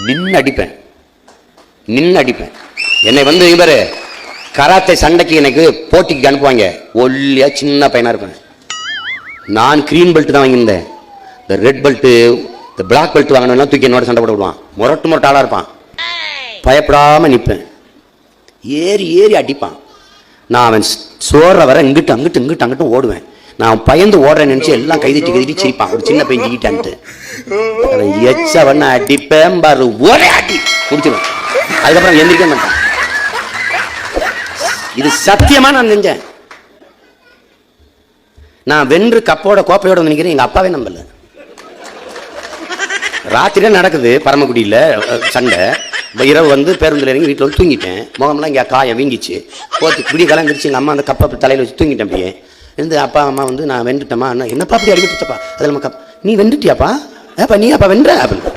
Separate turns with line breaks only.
நின்று அடிப்பேன். என்னை வந்து இவர் கராத்தே சண்டைக்கு எனக்கு போட்டிக்கு அனுப்புவாங்க. ஒல்லியா சின்ன பையனா இருப்பேன். நான் கிரீன் பெல்ட் தான் வாங்கியிருந்தேன். இந்த ரெட் பெல்ட்டு, இந்த பிளாக் பெல்ட் வாங்கினா தூக்கி என்னோட சண்டை போட விடுவான். முரட்டு ஆளாக இருப்பான். பயப்படாமல் நிற்பேன். ஏறி அடிப்பான். நான் அவன் சோற வர இங்கிட்டு ஓடுவேன். நான் பயந்து ஓடுறேன்னு நினச்சி எல்லாம் கைதிட்டு சிரிப்பான். ஒரு சின்ன பையன் ஜிக்கிட்டான்ட்டு எச்சவன அடிப்பேன் பாரு, ஒரே அடி முடிச்சிடுவேன். அதுக்கப்புறம் எந்திரிக்க மாட்டான். இது சத்தியமா நான் செஞ்சேன். நான் வென்று கப்போட கோப்பையோட வந்து நிற்கிறேன். எங்கள் அப்பாவே நம்பல. ராத்திரியே நடக்குது பரமக்குடியில் சண்டை. இரவு வந்து பேருந்தில் இறங்கி வீட்டில் வந்து தூங்கிட்டேன். முகம்லாம் இங்கே காயம் வீங்கிச்சு. விடிய கலந்துருச்சு. எங்கள் அம்மா அந்த கப்பை தலையில் வச்சு தூங்கிட்டேன். அப்படியே இருந்து அப்பா அம்மா வந்து நான் வென்றுட்டேம்மா. என்னப்பா அப்படி அடிபட்டுச்சப்பா. அதில் நீ வென்றுட்டியாப்பா? ஏப்பா நீ அப்பா வென்ற அப்படின்னு